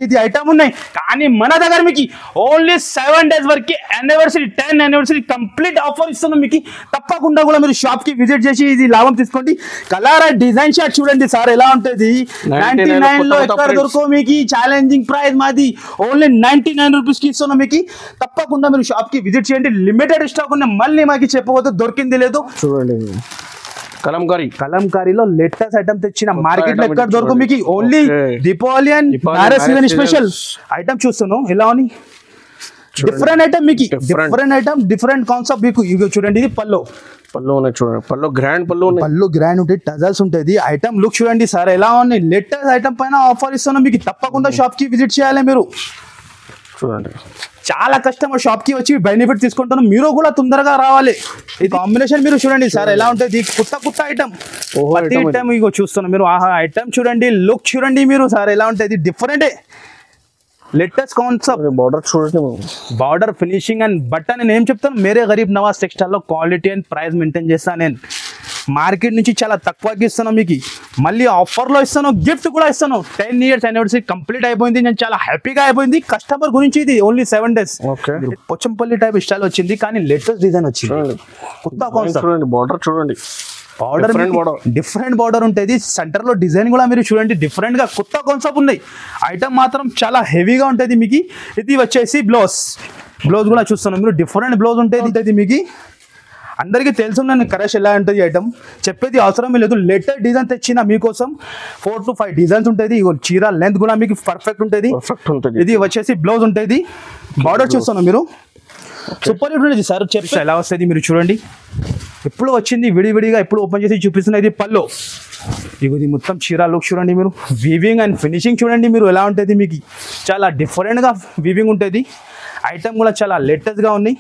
ఇది ఐటమ్ ఉన్నాయి కానీ మన దగ్గర మీకు ఓన్లీ 7 days వరకు యానివర్సరీ 10 యానివర్సరీ కంప్లీట్ ఆఫర్ ఇస్తున్నాం మీకు. తప్పకుండా కూడా మీరు షాప్ కి విజిట్ చేసి ఇది లాభం తీసుకోండి. కలర్ డిజైన్ షాట్ చూడండి సార్ ఎలా ఉంటుంది. 99 లో ఎక్కడ దొరకో మీకు ఛాలెంజింగ్ ప్రైస్ మాది ఓన్లీ 99 రూపీస్ కి ఇస్తున్నాం మీకు. తప్పకుండా మీరు షాప్ కి విజిట్ చేయండి. లిమిటెడ్ స్టాక్ ఉన్న మళ్ళీ మాకు చెప్పబోతే దొరికింది లేదు. చూడండి కలంకారీలో లేటెస్ట్ ఐటమ్ తెచ్చిన మార్కెట్ లో ఎక్కడ దొరకదు మీకు. Only Deepavali and marriage season special item చూస్తున్నాం ఎలా అని. డిఫరెంట్ ఐటమ్ మీకు, డిఫరెంట్ ఐటమ్, డిఫరెంట్ కాన్సెప్ట్ మీకు. ఇవి చూడండి ఇది పల్లో ఉన్నాయి చూడండి. పల్లో గ్రాండ్ పళ్ళు గ్రాండ్ ఉంటాయి, టజల్స్ ఉంటుంది. ఐటమ్ లుక్ చూడండి సార్ ఎలా ఉంది. లేటెస్ట్ ఐటమ్ పైన ఆఫర్ ఇస్తున్నాం మీకు. తప్పకుండా షాప్ కి విజిట్ చేయాలి మీరు. చూడండి చాలా కస్టమర్ షాప్ కి వచ్చి బెనిఫిట్ తీసుకుంటాను. మీరు కూడా తొందరగా రావాలి. ఈ కాంబినేషన్ మీరు చూడండి సార్ ఎలా ఉంటుంది. కొత్త ఐటమ్ ప్రతి ఐటమ్ ఇగో చూస్తున్నాం మీరు. ఆహా ఐటమ్ చూడండి, లుక్ చూడండి మీరు సార్ ఎలా ఉంటుంది. Different latest concept. బార్డర్ చూడండి, బార్డర్ ఫినిషింగ్ అండ్ బటన్. నేను ఏం చెప్తాను, మేరే గరీబ్ నవాజ్ టెక్స్టైల్ లో క్వాలిటీ అండ్ ప్రైస్ మెయింటైన్ చేస్తాను నేను. మార్కెట్ నుంచి చాలా తక్కువకి ఇస్తాను మీకు. మళ్ళీ ఆఫర్లో ఇస్తాను, గిఫ్ట్ కూడా ఇస్తాను. 10 years యానివర్సరీ కంప్లీట్ అయిపోయింది. నేను చాలా హ్యాపీగా అయిపోయింది. కస్టమర్ గురించి ఇది only 7 days. Pochampally type style వచ్చింది కానీ లేటెస్ట్ డిజైన్ వచ్చింది. కొత్త కాన్సెప్ట్. బార్డర్ చూడండి, డిఫరెంట్ బార్డర్ ఉంటుంది. సెంటర్ లో డిజైన్ కూడా మీరు చూడండి డిఫరెంట్ గా కొత్త కాన్సెప్ట్ ఉన్నాయి. ఐటమ్ మాత్రం చాలా హెవీగా ఉంటుంది మీకు. ఇది వచ్చేసి బ్లౌజ్ కూడా చూస్తున్నాం మీరు. డిఫరెంట్ బ్లౌజ్ ఉంటుంది మీకు. అందరికీ తెలుసు నేను కరెక్ట్ ఎలా ఉంటుంది ఐటమ్, చెప్పేది అవసరం లేదు. లేటెస్ట్ డిజైన్ తెచ్చిన మీకోసం 4 to 5 డిజైన్స్ ఉంటుంది. చీర లెంత్ కూడా మీకు పర్ఫెక్ట్ ఉంటుంది. ఇది వచ్చేసి బ్లౌజ్ ఉంటుంది. బార్డర్ చూస్తున్నాం మీరు. సూపర్ హిట్ ఉంటుంది సార్. చెప్పి ఎలా వస్తుంది మీరు చూడండి. ఎప్పుడు వచ్చింది విడివిడిగా, ఎప్పుడు ఓపెన్ చేసి చూపిస్తున్నా. ఇది పల్లో. ఇది మొత్తం చీర లుక్ చూడండి మీరు. వీవింగ్ అండ్ ఫినిషింగ్ చూడండి మీరు ఎలా ఉంటుంది మీకు. చాలా డిఫరెంట్గా వీవింగ్ ఉంటుంది. ఐటమ్ కూడా చాలా లేటెస్ట్ గా ఉన్నాయి.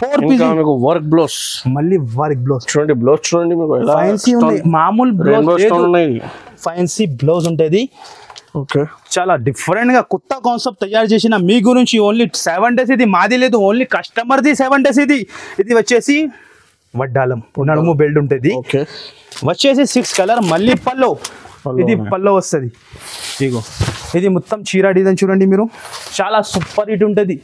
4 pieces వర్క్ బ్లౌజ్, మళ్ళీ వర్క్ బ్లౌజ్ చూడండి. బ్లౌజ్ చూడండి ఫ్యాన్సీ ఉంది. మామూలు ఫ్యాన్సీ బ్లౌజ్ ఉంటుంది. ఓకే చాలా డిఫరెంట్ గా కొత్త కాన్సెప్ట్ తయారు చేసిన మీ గురించి. Only 7 days. ఇది మాది లేదు, ఓన్లీ కస్టమర్ది 7 days. ఇది వచ్చేసి వడ్డాలం నడుము బెల్ట్ ఉంటుంది. వచ్చేసి 6 కలర్. మళ్ళీ పల్లో, ఇది పల్లో వస్తుంది. ఇగో ఇది మొత్తం చీర డిజైన్ చూడండి మీరు. చాలా సూపర్ హిట్ ఉంటుంది.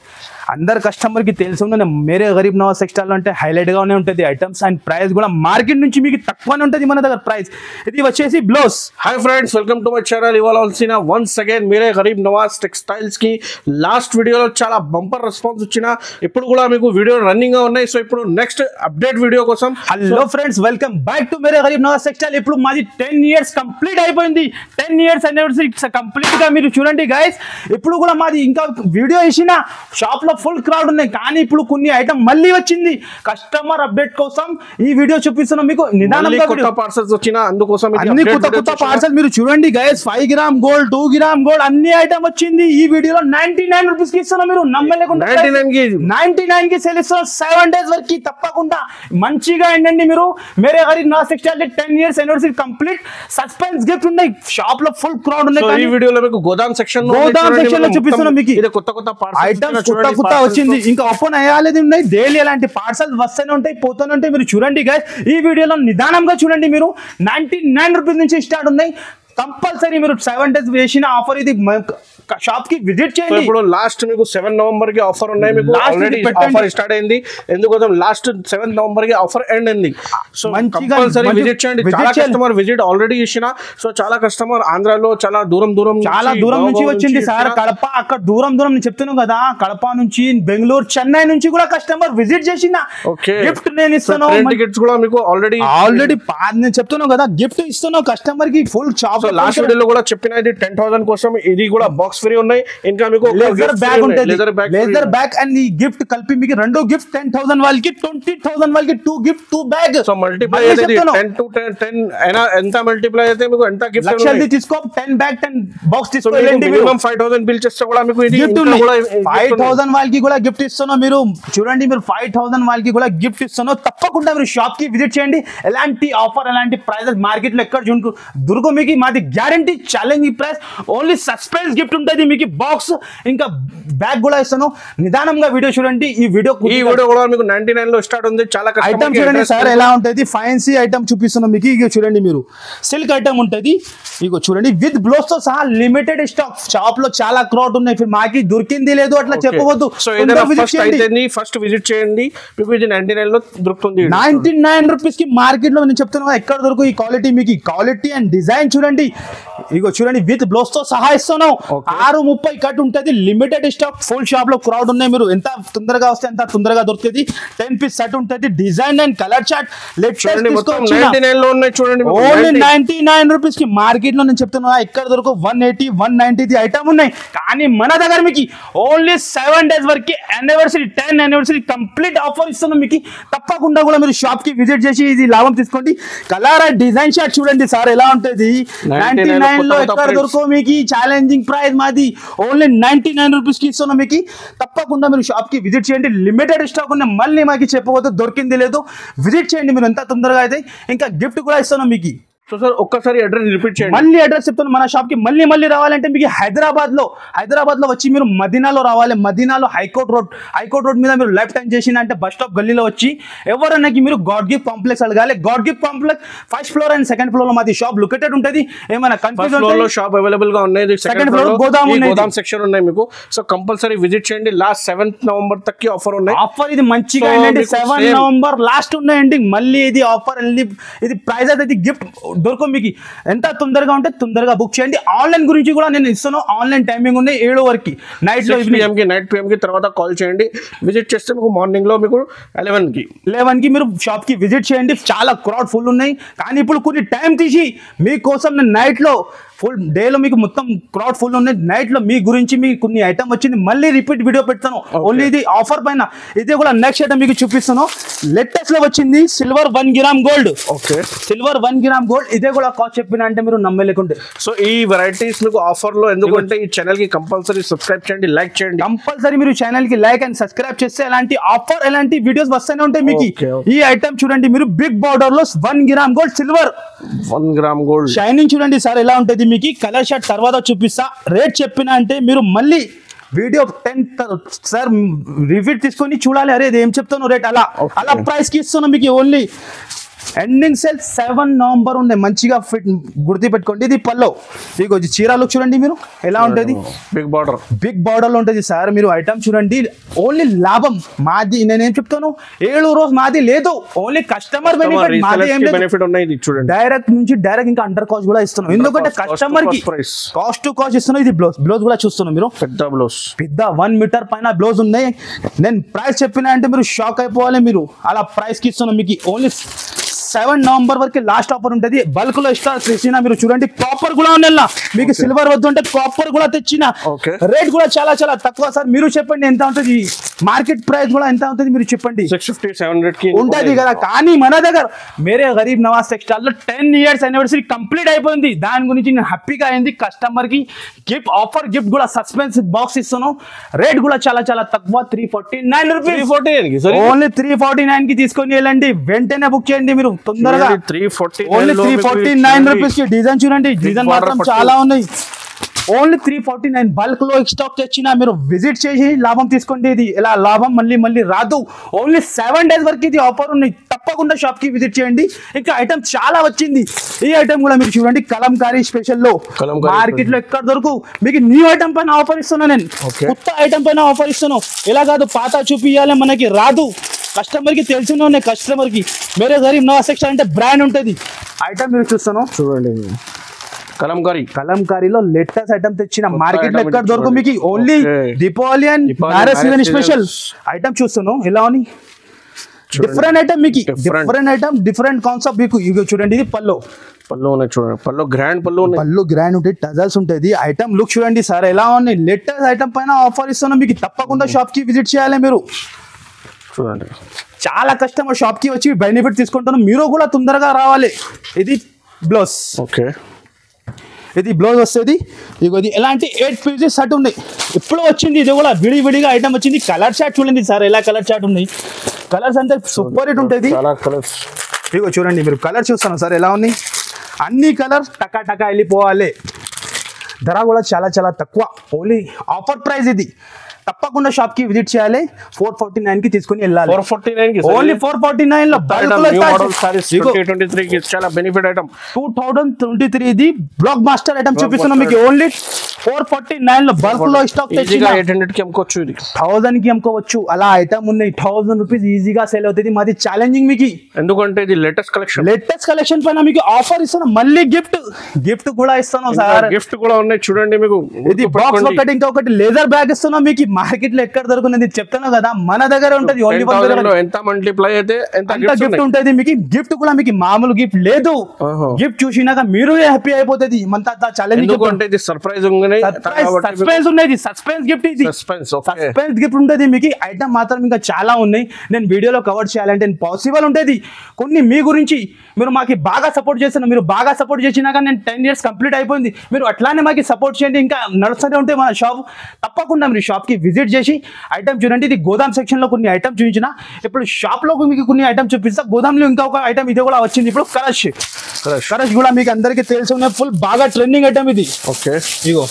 అందరు కస్టమర్కి తెలుసు మేరే గరీబ్ నవాజ్ టెక్స్టైల్ అంటే హైలైట్గానే ఉంటుంది ఐటమ్స్. అండ్ ప్రైస్ కూడా మార్కెట్ నుంచి మీకు తక్కువనే ఉంటుంది మన దగ్గర ప్రైస్. ఇది వచ్చేసి blouse. Hi friends, welcome to my channel. ఇవాళ వచ్చిన వన్స్ అగైన్ మేరే గరీబ్ నవాజ్ టెక్స్టైల్స్ కి లాస్ట్ వీడియోలో చాలా బంపర్ రెస్పాన్స్ వచ్చిన. ఇప్పుడు కూడా మీకు వీడియో రన్నింగ్ గా ఉన్నాయి. సో ఇప్పుడు నెక్స్ట్ అప్డేట్ వీడియో కోసం. Hello friends, welcome back to Mere Gareeb Nawaz textile. ఇప్పుడు మాది 10 years కంప్లీట్ అయిపోయింది. 10 years యానివర్సరీ కంప్లీట్ గా మీరు చూడండి గైస్. ఇప్పుడు కూడా మాది ఇంకా వీడియో ఇచ్చిన షాప్ లో ఫుల్ క్రౌడ్ ఉన్నాయి కానీ ఇప్పుడు కొన్ని ఐటమ్ మళ్ళీ వచ్చింది. కస్టమర్ అప్డేట్ కోసం ఈ వీడియో చూపిస్తున్నాం మీకు. నిదానంగా కొత్త పార్సల్స్ వచ్చిన అందుకోసం అన్ని కొత్త పార్సల్ మీరు చూడండి guys. 5 grams gold, 2 grams gold అన్ని ఐటమ్ వచ్చింది. ఈ వీడియోలో 99 రూపీస్ కి ఇస్తున్నాం. మీరు నమ్మలేకుండా 99 కి సేల్ ఇస్తున్నాం 7 days వరకు. తప్పకుండా మంచిగా ఏంటండి మీరు. Mere Gareeb Nawaz textile 10 years anniversary complete suspense gift ఉన్నాయి. షాప్ లో ఫుల్ క్రౌడ్ ఉన్నాయి. ఈ వీడియోలో మీకు గోదాం సెక్షన్ లో చూపిస్తున్నాం మీకు. ఇది కొత్త ఐటమ్స్ కొత్త వచ్చింది. ఇంకా ఓపెన్ అయ్యాలేదు ఉన్నాయి. డైలీ అలాంటి పార్సల్ వస్తూనే ఉంటాయి, పోతూనే ఉంటాయి. మీరు చూడండి గైస్. ఈ వీడియోలో నిదానంగా చూడండి మీరు. 99 రూపీస్ నుంచి స్టార్ట్ ఉన్నాయి. కంపల్సరీ మీరు 7 days వేసిన ఆఫర్ ఇది. షాప్ కి విజిట్ చేయండి. ఇప్పుడు లాస్ట్ మీకు 7 November కి ఆఫర్ ఉన్నాయి. మీకు ఆల్రెడీ ఆఫర్ స్టార్ట్ అయింది. ఎందుకోసం లాస్ట్ 7 November కి ఆఫర్ ఎండ్ అయింది. సో కంపల్సరీ విజిట్ చేయండి. చాలా కస్టమర్ విజిట్ ఆల్రెడీ చేసిన. సో చాలా కస్టమర్ ఆంధ్రాలో చాలా దూరం నుంచి వచ్చింది సార్. కడప అక్కడ దూరం నేను చెప్తున్నాను కదా. కడప నుంచి, బెంగళూరు, చెన్నై నుంచి కూడా కస్టమర్ విజిట్ చేసిన. గిఫ్ట్ నేను ఇస్తాను. టికెట్స్ కూడా మీకు ఆల్రెడీ నేను చెప్తున్నాను కదా. గిఫ్ట్ ఇస్తున్నాను కస్టమర్ కి ఫుల్ షాప్. లాస్ట్ వీడియోలో కూడా చెప్పిన ఇది 10,000 కోసం. ఇది కూడా బాక్స్ ఫ్రీ ఉన్నాయి. ఇంకా మీకు లేజర్ బ్యాగ్ ఉంటుంది. లేజర్ బ్యాగ్ అండ్ ఈ గిఫ్ట్ కలిపి మీకు రెండు గిఫ్ట్ 10,000 వాళ్ళకి, 20,000 వాళ్ళకి 2 గిఫ్ట్ 2 బ్యాగ్. సో మల్టిప్లై అయితే 10 to 10 ఎంత మల్టిప్లై అయితే మీకు ఎంత గిఫ్ట్ లక్షలు తీసుకో. 10 బ్యాగ్ 10 బాక్స్ తీసుకో. మినిమం 5,000 బిల్ చేస్తే కూడా మీకు ఇది గిఫ్ట్ ఉంది. 5,000 వాళ్ళకి కూడా గిఫ్ట్ ఇస్తున్నాం. మీరు చూడండి మీరు 5,000 వాళ్ళకి కూడా గిఫ్ట్ ఇస్తున్నాం. తప్పకుండా మీరు షాప్ కి విజిట్ చేయండి. ఎలాంటి ఆఫర్, ఎలాంటి ప్రైజెస్ మార్కెట్ లో ఎక్కడ దొరుకు మీకు మా మాది guarantee challenging price only suspense gift ఉంటుంది మీకు బాక్స్ ఇంకా బ్యాగ్ కూడా ఇస్తాను నిదానంగా వీడియో చూడండి ఈ వీడియో కూడా మీకు 99 లో స్టార్ట్ ఉంది చాలా ఐటమ్ చూడండి సార్ ఎలా ఉంటుంది ఫ్యాన్సీ ఐటమ్ చూపిస్తున్నాం మీకు ఇగో చూడండి మీరు సిల్క్ ఐటమ్ ఉంటుంది ఇగో చూడండి విత్ బ్లౌజ్ తో సహా లిమిటెడ్ స్టాక్ షాప్ లో చాలా క్రౌడ్ ఉన్నాయి మాకి దొరికింది లేదు అట్లా చెప్పవద్దు సో ఫస్ట్ విజిట్ చేయండి మీకు ఇది 99 లో దొరుకుతుంది 99 రూపీస్ కి మార్కెట్ లో నేను చెప్తున్నా ఎక్కడ దొరుకు ఈ క్వాలిటీ మీకు క్వాలిటీ అండ్ డిజైన్ చూడండి ఇగో చూడండి విత్ బ్లౌజ్ తో సహా ఇస్తున్నాం 630 కట్ ఉంటుంది లిమిటెడ్ స్టాక్ ఫుల్ షాప్ లో క్రౌడ్ ఉన్నాయి మీరు ఎంత తొందరగా వస్తే ఎంత తొందరగా దొరుకుతుంది 10 పీస్ సెట్ ఉంటుంది డిజైన్ అండ్ కలర్ చార్ట్ చూడండి 99 లో ఉన్నాయి చూడండి ఓన్లీ 99 రూపీస్ కి మార్కెట్ లో నేను చెప్తున్నా ఎక్కడ దొరుకు 180 190 ఐటమ్ ఉన్నాయి కానీ మన దగ్గర మీకు ఓన్లీ 7 డేస్ వరకు యానివర్సరీ 10 యానివర్సరీ కంప్లీట్ ఆఫర్ ఇస్తున్నాం మీకు తప్పకుండా కూడా మీరు షాప్ కి విజిట్ చేసి ఇది లాభం తీసుకోండి కలర్ డిజైన్ షాట్ చూడండి సార్ ఎలా ఉంటుంది 99 లో ఎక్కడ దొరుకు మీకు ఛాలెంజింగ్ ప్రైస్ మాది ఓన్లీ 99 రూపీస్ కి ఇస్తున్నాం మీకు తప్పకుండా మీరు షాప్ కి విజిట్ చేయండి లిమిటెడ్ స్టాక్ ఉన్న మళ్ళీ మాకు చెప్పవద్దు దొరికింది లేదు విజిట్ చేయండి మీరు ఎంత తొందరగా అయితే ఇంకా గిఫ్ట్ కూడా ఇస్తున్నాం మీకు సో సార్ ఒక్కసారి అడ్రస్ రిపీట్ చేయండి మళ్ళీ అడ్రస్ చెప్తాను మన షాప్ కి మళ్ళీ రావాలంటే మీకు హైదరాబాద్ లో వచ్చి మీరు మదీనాలో రావాలి మదీనాలో హైకోర్ట్ రోడ్ మీద మీరు లెఫ్ట్ టర్న్ చేసిన అంటే బస్ స్టాప్ గల్లీలో వచ్చి ఎవరన్నాకి మీరు గాడ్ గిఫ్ట్ కాంప్లెక్స్ అడగాలి God gift complex first floor and second floor లో మాది షాప్ లొకేటెడ్ ఉంటుంది ఏమైనా కన్ఫ్యూజన్ లో షాప్ అవైలబుల్ గా ఉన్నాయి సెకండ్ ఫ్లోర్ గోదాం సెక్షన్ ఉన్నాయి మీకు సో కంపల్సరీ విజిట్ చేయండి లాస్ట్ 7th నవంబర్ తక్కి ఆఫర్ ఉన్నాయి ఆఫర్ ఇది మంచిగా 7 నవంబర్ లాస్ట్ ఉన్నాయండి మళ్ళీ ఇది ఆఫర్ ఇది ప్రైస్ అయితే గిఫ్ట్ దొరకదు మీకు ఎంత తొందరగా ఉంటే తొందరగా బుక్ చేయండి ఆన్లైన్ గురించి కూడా నేను ఇస్తాను ఆన్లైన్ టైమింగ్ ఉన్నాయి 7 వరకు నైట్ PM కి తర్వాత కాల్ చేయండి విజిట్ చేస్తే మీకు మార్నింగ్ లో మీకు 11 కి మీరు షాప్ కి విజిట్ చేయండి చాలా క్రౌడ్ ఫుల్ ఉన్నాయి కానీ ఇప్పుడు కొన్ని టైం తీసి మీకోసం నేను నైట్ లో ఫుల్ డేలో మీకు మొత్తం క్రౌడ్ ఫుల్ ఉన్నాయి నైట్ లో మీ గురించి మీకు కొన్ని ఐటమ్ వచ్చింది మళ్ళీ రిపీట్ వీడియో పెడతాను ఓన్లీ ఇది ఆఫర్ పైన ఇది కూడా నెక్స్ట్ ఐటమ్ మీకు చూపిస్తాను లేటెస్ట్ లో వచ్చింది silver 1 gram gold silver 1 gram gold ఇదే కూడా కాస్ట్ చెప్పిన అంటే మీరు నమ్మలేకుంటే సో ఈ వెరైటీస్ మీకు ఆఫర్ లో ఎందుకంటే ఈ ఛానల్ కి కంపల్సరీ సబ్స్క్రైబ్ చేయండి లైక్ చేయండి కంపల్సరీ మీరు ఛానల్ కి లైక్ అండ్ సబ్స్క్రైబ్ చేస్తే ఎలాంటి ఆఫర్ ఎలాంటి వీడియోస్ వస్తూనే ఉంటాయి మీకు ఈ ఐటమ్ చూడండి మీరు బిగ్ బార్డర్ లో 1 gram gold silver 1 gram gold shining చూడండి సార్ ఎలా ఉంటుంది మీకు కలర్ షర్ట్ తర్వాత చూపిస్తా రేట్ చెప్పిన అంటే మీరు మళ్ళీ వీడియో 10 సార్ రిపీట్ తీసుకొని చూడాలి అరే ఏం చెప్తాను రేట్ అలా ప్రైస్ కి ఇస్తున్నాం మీకు ఓన్లీ ఎండింగ్ సేల్ 7 నవంబర్ ఉండే మంచిగా ఫిట్ గుర్తు పెట్టుకోండి ఇది పల్లో ఇగో చీరాలు చూడండి మీరు ఎలా ఉంటుంది బిగ్ బార్డర్ లో ఉంటుంది సార్ మీరు ఐటమ్ చూడండి ఓన్లీ లాభం మాది నేనేం చెప్తాను 7 రోజు మాది లేదు ఓన్లీ కస్టమర్ బెనిఫిట్ మాది ఏం లేదు డైరెక్ట్ నుంచి డైరెక్ట్ ఇంకా అండర్ కాస్ట్ కూడా ఇస్తున్నాం ఎందుకంటే కస్టమర్ కి కాస్ట్ టు కాస్ట్ ఇస్తున్నాం ఇది బ్లౌజ్ కూడా చూస్తున్నాం మీరు పెద్ద 1 మీటర్ పైన బ్లౌజ్ ఉన్నాయి నేను ప్రైస్ చెప్పిన అంటే మీరు షాక్ అయిపోవాలి మీరు అలా ప్రైస్ కి ఇస్తున్నాం మీకు ఓన్లీ 7 నవంబర్ వరకు లాస్ట్ ఆఫర్ ఉంటుంది బల్క్ లో ఇస్తా తెచ్చిన మీరు చూడండి కాపర్ కూడా ఉన్నాయి మీకు సిల్వర్ వద్దు అంటే కాపర్ కూడా తెచ్చిన రేట్ కూడా చాలా తక్కువ సార్ మీరు చెప్పండి ఎంత ఉంటుంది మార్కెట్ ప్రైస్ కూడా ఎంత ఉంటుంది మీరు చెప్పండి 650-700 ఉంటుంది కదా కానీ మన దగ్గర మేరే గరీబ్ నవాజ్ టెక్స్టైల్ లో 10 ఇయర్స్ యానివర్సరీ కంప్లీట్ అయిపోయింది దాని గురించి నేను హ్యాపీగా అయింది కస్టమర్ కి గిఫ్ట్ కూడా సస్పెన్స్ బాక్స్ ఇస్తాను రేట్ కూడా చాలా తక్కువ 349 రూపీస్ ఓన్లీ 349 కి తీసుకొని వెళ్ళండి వెంటనే బుక్ చేయండి మీరు తొందరగా 349 రూపీస్ కి డిజైన్ చూడండి డిజైన్ మాత్రం చాలా ఉన్నాయి ఓన్లీ 349 బల్క్ లో స్టాక్ తెచ్చినా మీరు విజిట్ చేసి లాభం తీసుకోండి ఇది ఇలా లాభం మళ్ళీ రాదు ఓన్లీ 7 డేస్ వరకు ఇది ఆఫర్ ఉన్నాయి తప్పకుండా షాప్ కి విజిట్ చేయండి ఇంకా ఐటమ్ చాలా వచ్చింది ఈ ఐటమ్ కూడా మీరు చూడండి కలంకారీ స్పెషల్ లో మార్కెట్ లో ఎక్కడ దొరకు మీకు న్యూ ఐటమ్ పైన ఆఫర్ ఇస్తున్నా నేను కొత్త ఐటమ్ పైన ఆఫర్ ఇస్తున్నాను ఇలా కాదు పాత చూపియాలి మనకి రాదు కస్టమర్ కి తెలిసిన ఉన్నాయి కస్టమర్ కి మేరే గరీబ్ నవాజ్ టెక్స్టైల్ అంటే బ్రాండ్ ఉంటుంది ఐటమ్ మీరు చూస్తాను చూడండి కలంకారీలో లేటెస్ట్ ఐటమ్ తెచ్చిన మార్కెట్ లో ఎక్కడ దొరకు మీకు only Deepavali and marriage season special item చూస్తున్నాను ఎలా అని డిఫరెంట్ ఐటమ్ మీకు డిఫరెంట్ ఐటమ్ డిఫరెంట్ కాన్సెప్ట్ మీకు ఇగో చూడండి ఇది పల్లో చూడండి పల్లో గ్రాండ్ ఉంటాయి టజల్స్ ఉంటుంది ఐటమ్ లుక్ చూడండి సార్ ఎలా ఉన్నాయి లేటెస్ట్ ఐటమ్ పైన ఆఫర్ ఇస్తున్నాం మీకు తప్పకుండా షాప్ కి విజిట్ చేయాలి మీరు చూడండి చాలా కస్టమర్ షాప్ కి వచ్చి బెనిఫిట్ తీసుకుంటాను మీరు కూడా తొందరగా రావాలి ఇది బ్లౌజ్ ఇది బ్లౌజ్ వస్తుంది ఇది ఎలాంటి 8 పీసెస్ సెట్ ఉన్నాయి ఇప్పుడు వచ్చింది ఇది కూడా విడివిడిగా ఐటమ్ వచ్చింది కలర్ చార్ట్ చూడండి సార్ ఎలా కలర్ చార్ట్ ఉన్నాయి కలర్స్ అంటే సూపర్ హిట్ ఉంటుంది ఇగో చూడండి మీరు కలర్ చూస్తాను సార్ ఎలా ఉన్నాయి అన్ని కలర్స్ టకా టకా వెళ్ళిపోవాలి. ధర కూడా చాలా చాలా తక్కువ, ఓన్లీ ఆఫర్ ప్రైస్ ఇది. తప్పకుండా షాప్ కి విజిట్ చేయాలి. 449 కి తీసుకుని వెళ్ళాలి. 449 కి ఓన్లీ 449 లో చాలా బెనిఫిట్ ఐటమ్. 2023 ఇది బ్లాక్ మాస్టర్ ఐటమ్ చూపిస్తున్నాం మీకు. ఓన్లీ 449 లో బల్క్ లో స్టాక్ తెచ్చిగా 800 కి అమ్ముకోవచ్చు, ఇది 1000 కి అమ్ముకోవచ్చు. అలా ఐటమ్ ఉన్నాయి. 1000 రూపీస్ ఈజీగా సేల్ అవుతుంది. మాది ఛాలెంజింగ్ మీకు, ఎందుకంటే ఇది లేటెస్ట్ కలెక్షన్ పైన మీకు ఆఫర్ ఇస్తాను. మళ్ళీ గిఫ్ట్ కూడా ఇస్తాను సార్. గిఫ్ట్ కూడా ఉన్నాయి చూడండి మీకు. ఇది బాక్స్ ఒకటి, ఇంకొకటి లేజర్ బ్యాగ్ ఇస్తున్నాం మీకు. మార్కెట్ లో ఎక్కడ దొరుకుతుంది చెప్తాను కదా, మన దగ్గర ఉంటది. ఓన్లీ ఎంత మల్టిప్లై అయితే ఎంత గిఫ్ట్ ఉంటుంది మీకు. గిఫ్ట్ కూడా మీకు మామూలు గిఫ్ట్ లేదు. గిఫ్ట్ చూసినాక మీరు హ్యాపీ అయిపోతుంది. మన ఛాలెంజ్ సర్ప్రైజ్ ఉన్నది. సస్పెన్స్ గిఫ్ట్ ఇది. సస్పెన్స్ గిఫ్ట్ ఉంటుంది మీకు. ఐటమ్ మాత్రం ఇంకా చాలా ఉన్నాయి. నేను వీడియోలో కవర్ చేయాలంటే పాసిబుల్ ఉంటుంది. కొన్ని మీ గురించి మీరు మాకు బాగా సపోర్ట్ చేస్తున్నారు. మీరు బాగా సపోర్ట్ చేసినాక నేను 10 years కంప్లీట్ అయిపోయింది. మీరు అట్లానే మాకు సపోర్ట్ చేయండి. ఇంకా నడుస్తూనే ఉంటే మన షాప్. తప్పకుండా మీరు షాప్ కి విజిట్ చేసి ఐటమ్ చూడండి. ఇది గోదాం సెక్షన్ లో కొన్ని ఐటమ్ చూపించిన. ఇప్పుడు షాప్ లో మీకు కొన్ని ఐటమ్ చూపిస్తా. గోదాం లో ఇంకా ఒక ఐటమ్ ఇది కూడా వచ్చింది ఇప్పుడు. కరష్ కూడా మీకు అందరికీ తెలిసి ఉన్నాయి. ఫుల్ బాగా ట్రెండింగ్ ఐటమ్ ఇది. ఓకే, ఇగో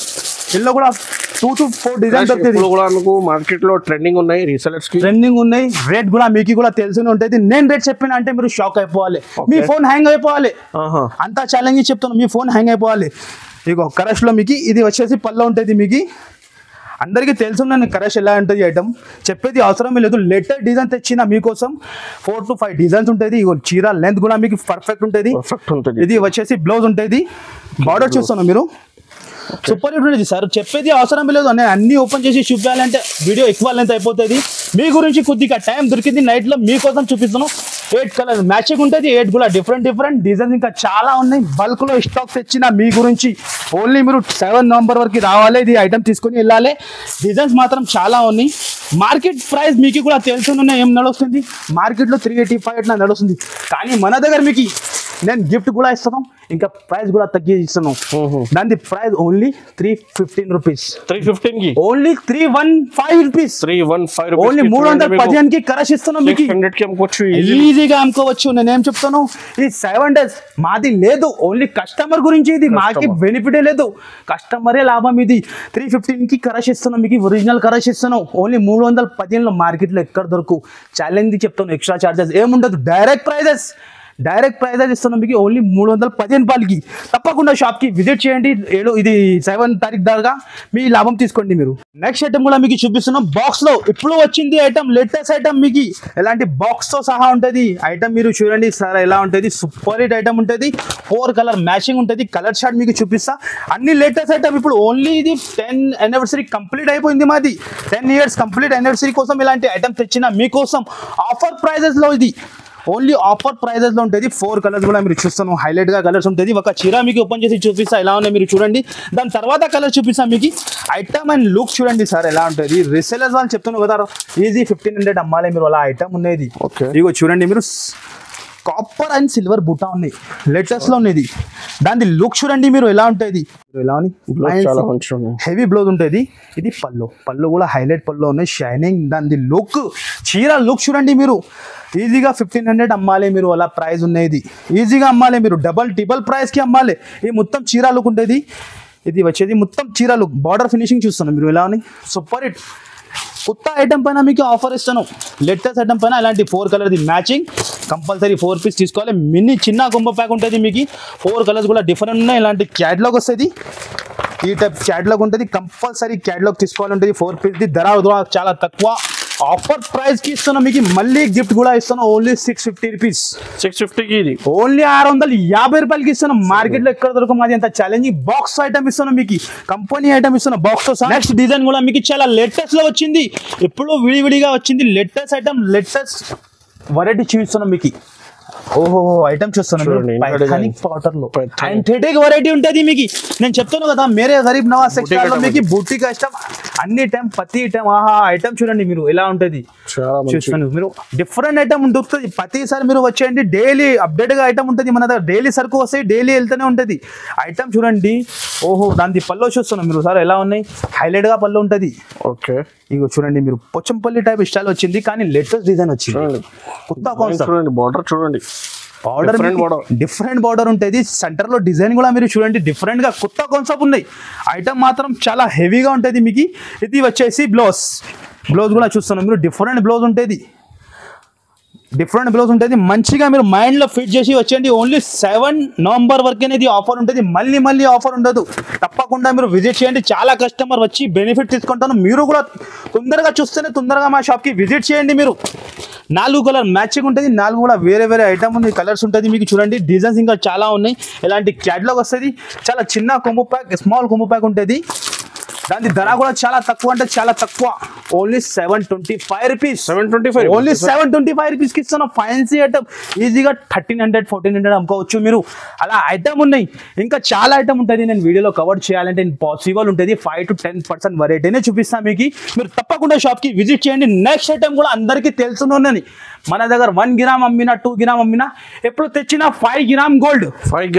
ఇందులో కూడా 2 to 4 డిజైన్ దొరుకుతుంది. మార్కెట్ లో ట్రెండింగ్ ఉన్నాయి, రీసెలర్స్ కి ట్రెండింగ్ ఉన్నాయి. రేట్ కూడా మీకు కూడా తెలిసి ఉంటుంది. నేను రేట్ చెప్పిన అంటే మీరు షాక్ అయిపోవాలి. మీ ఫోన్ హ్యాంగ్ అయిపోవాలి. అంతా ఛాలెంజ్ చెప్తాను. మీ ఫోన్ హ్యాంగ్ అయిపోవాలి. ఇగో కరష్ లో మీకు ఇది వచ్చేసి పళ్ళు ఉంటుంది. మీకు అందరికీ తెలుసున్నాను కరష్ ఎలా ఉంటుంది ఐటమ్. చెప్పేది అవసరం లేదు. లేటెస్ట్ డిజైన్ తెచ్చిన మీకోసం 4 to 5 డిజైన్స్ ఉంటుంది. ఇగో చీర లెంత్ కూడా మీకు పర్ఫెక్ట్ ఉంటుంది. ఇది వచ్చేసి బ్లౌజ్ ఉంటుంది. బార్డర్ చూస్తాను మీరు. సూపర్ హిట్ ఉంటుంది సార్. చెప్పేది అవసరం లేదు. నేను అన్ని ఓపెన్ చేసి చూపించాలంటే వీడియో ఎక్కువ లెంత్ అయిపోతుంది. మీ గురించి కొద్దిగా టైం దొరికింది నైట్ లో మీకోసం చూపిస్తాను. 8 కలర్ మ్యాచింగ్ ఉంటుంది. 8 కూడా డిఫరెంట్ డిజైన్స్ ఇంకా చాలా ఉన్నాయి. బల్క్ లో స్టాక్ తెచ్చిన మీ గురించి. ఓన్లీ మీరు 7 నవంబర్ వరకు రావాలి. ఇది ఐటమ్ తీసుకొని వెళ్ళాలి. డిజైన్స్ మాత్రం చాలా ఉన్నాయి. మార్కెట్ ప్రైస్ మీకు కూడా తెలుసుకున్న ఏం నడుస్తుంది. మార్కెట్ లో 385 అట్లా నడుస్తుంది. కానీ మన దగ్గర మీకు నేను గిఫ్ట్ కూడా ఇస్తాను. ఇంకా ప్రైస్ కూడా తగ్గి ఇస్తాను. దాని ప్రైస్ ఓన్లీ 315 రూపీస్. 315 కి ఓన్లీ 315 రూపీస్. ఓన్లీ 315 కి కరష్ ఇస్తున్నాం మీకు. ఈజీగా అమ్ముకోవచ్చు. నేనేం చెప్తాను, ఈ 7 days మాది లేదు. ఓన్లీ కస్టమర్ గురించి ఇది. మాకి బెనిఫిటే లేదు. కస్టమరే లాభం. ఇది 315 కి కరష్ ఇస్తున్నాం మీకు. ఒరిజినల్ కరష్ ఇస్తున్నాం. ఓన్లీ 315 లో మార్కెట్ లో ఎక్కడ దొరకు. ఛాలెంజ్ చెప్తాను. ఎక్స్ట్రా చార్జెస్ ఏముండదు. డైరెక్ట్ ప్రైజెస్ ఇస్తున్నాం మీకు. ఓన్లీ 315 రూపాయలకి. తప్పకుండా షాప్ కి విజిట్ చేయండి. 7 తారీఖు దాకా మీ లాభం తీసుకోండి మీరు. నెక్స్ట్ ఐటమ్ కూడా మీకు చూపిస్తున్నాం. బాక్స్ లో ఇప్పుడు వచ్చింది ఐటమ్. లేటెస్ట్ ఐటమ్ మీకు. ఎలాంటి బాక్స్ తో సహా ఉంటుంది ఐటమ్. మీరు చూడండి సార్ ఎలా ఉంటుంది. సూపర్ హిట్ ఐటమ్ ఉంటుంది. 4 కలర్ మ్యాచింగ్ ఉంటుంది. కలర్ షార్ట్ మీకు చూపిస్తా. అన్ని లేటెస్ట్ ఐటమ్. ఇప్పుడు ఓన్లీ ఇది 10 anniversary కంప్లీట్ అయిపోయింది మాది. 10 years కంప్లీట్ anniversary కోసం ఇలాంటి ఐటమ్ తెచ్చిన మీకోసం ఆఫర్ ప్రైజెస్ లో. ఇది ఓన్లీ ఆఫర్ ప్రైజెస్ లో ఉంటుంది. 4 కలర్స్ కూడా మీరు చూస్తాను. హైలైట్ గా కలర్స్ ఉంటుంది. ఒక చీర మీకు ఓపెన్ చేసి చూపిస్తా ఎలా ఉన్నాయి మీరు చూడండి. దాని తర్వాత కలర్ చూపిస్తా మీకు. ఐటమ్ అండ్ లుక్ చూడండి సార్ ఎలా ఉంటుంది. రీసెలర్స్ వాళ్ళు చెప్తున్నాను కదా, ఈజీ 1500 అమ్మాలి మీరు. అలా ఐటమ్ ఉన్నది. ఇగో చూడండి మీరు. కాపర్ అండ్ సిల్వర్ బుట్ట ఉన్నాయి. లేటెస్ట్ లో ఉన్నది. దాని లుక్ చూడండి మీరు ఎలా ఉంటుంది. ఎలా హెవీ బ్లౌజ్ ఉంటుంది. ఇది పళ్ళు కూడా హైలైట్ పళ్ళు ఉన్నాయి. షైనింగ్. దాని లుక్ చీర లుక్ చూడండి మీరు. ఈజీగా 1500 అమ్మాలి మీరు. అలా ప్రైస్ ఉన్నది. ఈజీగా అమ్మాలి మీరు. ట్రిపుల్ ప్రైస్ కి అమ్మాలి. ఈ మొత్తం చీర లుక్ ఉంటుంది. ఇది వచ్చేది మొత్తం చీర లుక్. బార్డర్ ఫినిషింగ్ చూస్తున్నాను మీరు ఎలా ఉన్నాయి. Super hit. కొత్త ఐటమ్ పైన మీకు ఆఫర్ ఇస్తాను. లేటెస్ట్ ఐటమ్ పైన ఇలాంటి 4 కలర్ది మ్యాచింగ్ కంపల్సరీ 4 పీస్ తీసుకోవాలి. మినీ చిన్న కొంబ ప్యాక్ ఉంటుంది మీకు. 4 కలర్స్ కూడా డిఫరెంట్ ఉన్నాయి. ఇలాంటి క్యాటలాగ్ వస్తుంది. ఈ టైప్ క్యాటలాగ్ ఉంటుంది. కంపల్సరీ క్యాటలాగ్ తీసుకోవాలి ఉంటుంది. 4 పీస్ది. ధర చాలా తక్కువ. ఆఫర్ ప్రైస్ కి ఇస్తాను మీకు. మళ్ళీ గిఫ్ట్ కూడా ఇస్తాను. Only 650 rupees. 650 కి ఇది ఓన్లీ 650 రూపాయలకి ఇస్తాను. మార్కెట్ లో ఎక్కడ దొరకదు. మాది అంత ఛాలెంజింగ్ బాక్స్ ఐటమ్ ఇస్తాను మీకు. కంపెనీ ఐటమ్ ఇస్తాను బాక్స్ తో. నెక్స్ట్ డిజైన్ కూడా మీకు చాలా లేటెస్ట్ లో వచ్చింది. ఎప్పుడో విడివిడిగా వచ్చింది. Latest item. లేటెస్ట్ వెరైటీ చూపిస్తున్నాం మీకు. ఓహో ఐటమ్ చూస్తున్నాను. వెరైటీ ఉంటుంది మీకు. నేను చెప్తాను కదా, మేరే గరీబ్ నవాజ్ సెక్షన్ లో మీకు బూటీకి ఐటమ్ అన్ని టైం ప్రతి ఐటమ్. ఆహా ఐటమ్ చూడండి మీరు ఎలా ఉంటుంది. చూస్తాను మీరు. డిఫరెంట్ ఐటమ్ దొరుకుతుంది ప్రతిసారి. మీరు వచ్చేయండి. డైలీ అప్డేట్ గా ఐటమ్ ఉంటుంది మన దగ్గర. డైలీ సరుకు వస్తాయి. డైలీ వెళ్తూనే ఉంటుంది ఐటమ్ చూడండి. ఓహో దాని పళ్ళు చూస్తున్నాం మీరు సార్ ఎలా ఉన్నాయి. హైలైట్ గా పళ్ళు ఉంటుంది. ఓకే ఇగో చూడండి మీరు. పొచ్చంపల్లి టైప్ స్టైల్ వచ్చింది కానీ లేటెస్ట్ డిజైన్ వచ్చింది. కొత్త కాన్సెప్ట్. బార్డర్ చూడండి. బార్డర్ డిఫరెంట్ బార్డర్ ఉంటుంది. సెంటర్ లో డిజైన్ కూడా మీరు చూడండి డిఫరెంట్ గా కొత్త కాన్సెప్ట్ ఉన్నాయి. ఐటమ్ మాత్రం చాలా హెవీగా ఉంటుంది మీకు. ఇది వచ్చేసి బ్లౌజ్ కూడా చూస్తున్నాం మీరు. డిఫరెంట్ బ్లౌజ్ ఉంటుంది. మంచిగా మీరు మైండ్ లో ఫిట్ చేసి వచ్చేయండి. ఓన్లీ 7 నవంబర్ వరకు అనేది ఆఫర్ ఉంటుంది. మళ్ళీ ఆఫర్ ఉండదు. తప్పకుండా మీరు విజిట్ చేయండి. చాలా కస్టమర్ వచ్చి బెనిఫిట్ తీసుకుంటాను. మీరు కూడా తొందరగా చూస్తేనే తొందరగా మా షాప్ కి విజిట్ చేయండి. మీరు 4 కలర్ మ్యాచింగ్ ఉంటుంది. 4 కూడా వేరే ఐటమ్ ఉంది, కలర్స్ ఉంటుంది మీకు. చూడండి డిజైన్స్ ఇంకా చాలా ఉన్నాయి. ఇలాంటి క్యాటలాగ్ వస్తుంది. చాలా చిన్న combo pack, small combo pack ఉంటుంది. దాని ధర కూడా చాలా తక్కువ, అంటే చాలా తక్కువ. Only 725 rupees. 725 ఓన్లీ 725 రూపీస్కి ఇస్తున్న ఫ్యాన్సీ ఐటమ్. ఈజీగా 1300 1400 అమ్ముకోవచ్చు మీరు. అలా ఐటమ్ ఉన్నాయి. ఇంకా చాలా ఐటమ్ ఉంటుంది. నేను వీడియోలో కవర్ చేయాలంటే పాసిబుల్ ఉంటుంది. 5 to 10% వెరైటీనే చూపిస్తాను మీకు. మీరు తప్పకుండా షాప్కి విజిట్ చేయండి. నెక్స్ట్ ఐటమ్ కూడా అందరికీ తెలుసున్నది. మన దగ్గర 1 గ్రామ్ అమ్మినా 2 గ్రామ్ అమ్మినా ఎప్పుడు తెచ్చినా 5 గ్రామ్ గోల్డ్ 5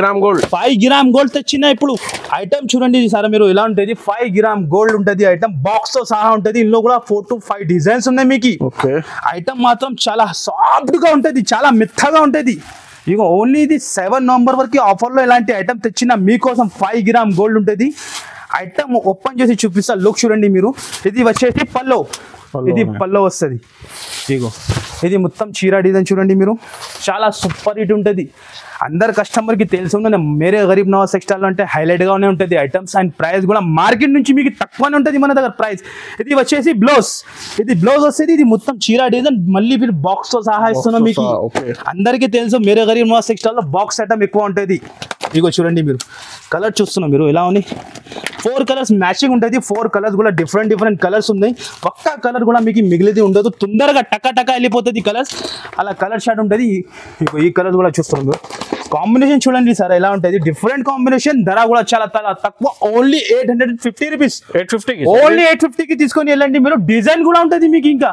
గ్రామ్ గోల్డ్ తెచ్చినా. ఇప్పుడు ఐటమ్ చూడండి సార్ మీరు ఎలా ఉంటుంది. 5 గ్రామ్ గోల్డ్ ఉంటుంది. ఐటమ్ బాక్స్ తో సహా ఉంటుంది. ఇందులో కూడా 4 to 5 డిజైన్స్ ఉన్నాయి మీకు. ఐటమ్ మాత్రం చాలా సాఫ్ట్ గా ఉంటుంది, చాలా మెత్తగా ఉంటుంది. ఇక ఓన్లీ ఇది 7 నవంబర్ వరకు ఆఫర్లో ఇలాంటి ఐటమ్ తెచ్చిన మీకోసం 5 గ్రామ్ గోల్డ్ ఉంటుంది. ఐటమ్ ఓపెన్ చేసి చూపిస్తా. లుక్ చూడండి మీరు. ఇది వచ్చేసి పల్లో వస్తుంది. ఇగో ఇది మొత్తం చీర డిజైన్ చూడండి మీరు. చాలా సూపర్ హిట్ ఉంటుంది. అందరు కస్టమర్కి తెలిసి ఉన్న మేరే గరీబ్ నవాజ్ టెక్స్టైల్ అంటే హైలైట్గానే ఉంటుంది ఐటమ్స్. అండ్ ప్రైస్ కూడా మార్కెట్ నుంచి మీకు తక్కువనే ఉంటుంది మన దగ్గర ప్రైస్. ఇది వచ్చేసి బ్లౌజ్ వస్తుంది. ఇది మొత్తం చీర డిజైన్. మళ్ళీ మీరు బాక్స్ తో సహా ఇస్తున్నాం మీకు. అందరికీ తెలుసు మేరే గరీబ్ నవాజ్ టెక్స్టైల్ లో బాక్స్ ఐటమ్ ఎక్కువ ఉంటుంది. ఇగో చూడండి మీరు. కలర్ చూస్తున్నాం మీరు ఎలా ఉన్నాయి. 4 కలర్స్ మ్యాచింగ్ ఉంటుంది. 4 కలర్స్ కూడా డిఫరెంట్ కలర్స్ ఉన్నాయి. ఒక్క కలర్ కూడా మీకు మిగిలిది ఉండదు. తొందరగా టకా వెళ్ళిపోతుంది కలర్స్. అలా కలర్ షార్ట్ ఉంటుంది. ఈ కలర్ కూడా చూస్తున్నాం మీరు. కాంబినేషన్ చూడండి సార్ ఎలా ఉంటుంది. Different combination. ధర కూడా చాలా తక్కువ. Only 850 rupees. ఓన్లీ 850కి తీసుకొని వెళ్ళండి మీరు. డిజైన్ కూడా ఉంటుంది మీకు. ఇంకా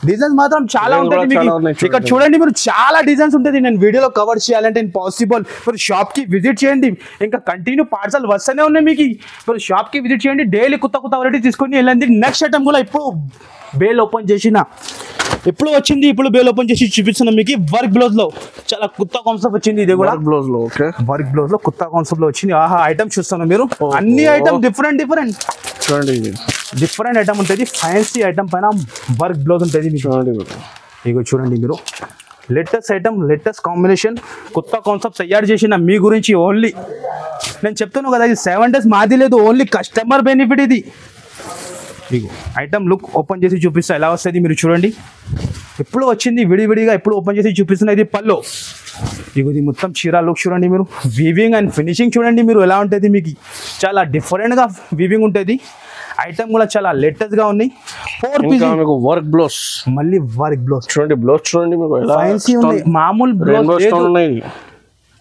డిజైన్స్ మాత్రం చాలా ఉంటుంది మీకు. ఇక్కడ చూడండి మీరు. చాలా డిజైన్స్ ఉంటుంది. నేను వీడియోలో కవర్ చేయాలంటే పాసిబుల్. మీరు షాప్ కి విజిట్ చేయండి. ఇంకా కంటిన్యూ పార్సల్ వస్తూనే ఉన్నాయి మీకు. మీరు షాప్ కి విజిట్ చేయండి. డైలీ కొత్త వెరైటీ తీసుకొని వెళ్ళండి. నెక్స్ట్ ఐటమ్ కూడా ఇప్పుడు బేల్ ఓపెన్ చేసిన ఇప్పుడు వచ్చింది. ఇప్పుడు బేల్ ఓపెన్ చేసి చూపిస్తున్నాం మీకు. వర్క్ బ్లౌజ్ లో చాలా కొత్త కాన్సెప్ట్ వచ్చింది. ఇది కూడా వర్క్ బ్లౌజ్ లో కొత్త కాన్సెప్ట్ లో వచ్చింది. ఆహా ఐటమ్ చూస్తున్నాం మీరు. అన్ని ఐటమ్ డిఫరెంట్ ఐటమ్ ఉంటుంది. ఫ్యాన్సీ ఐటమ్ పైన వర్క్ బ్లౌజ్ ఉంటుంది మీకు. ఇగో చూడండి మీరు. లేటెస్ట్ ఐటమ్, లేటెస్ట్ కాంబినేషన్, కొత్త కాన్సెప్ట్ తయారు చేసిన మీ గురించి. ఓన్లీ నేను చెప్తున్నాను కదా, ఇది 7 days మాది లేదు. ఓన్లీ కస్టమర్ బెనిఫిట్ ఇది. ఇగో ఐటమ్ లుక్ ఓపెన్ చేసి చూపిస్తా ఎలా వస్తుంది మీరు చూడండి. ఎప్పుడు వచ్చింది విడివిడిగా ఎప్పుడు ఓపెన్ చేసి చూపిస్తున్నా. ఇది పల్లో. ఇది మొత్తం చీర లుక్ చూడండి మీరు. వీవింగ్ అండ్ ఫినిషింగ్ చూడండి మీరు ఎలా ఉంటుంది మీకు. చాలా డిఫరెంట్గా వీవింగ్ ఉంటుంది. ఐటమ్ కూడా చాలా లేటెస్ట్ గా ఉన్నాయి. 4 పీస్ వర్క్ బ్లౌజ్. మళ్ళీ వర్క్ బ్లౌజ్ చూడండి. బ్లౌజ్ చూడండి మీకు. ఫ్యాన్సీ ఉంది. మామూలు బ్లౌజ్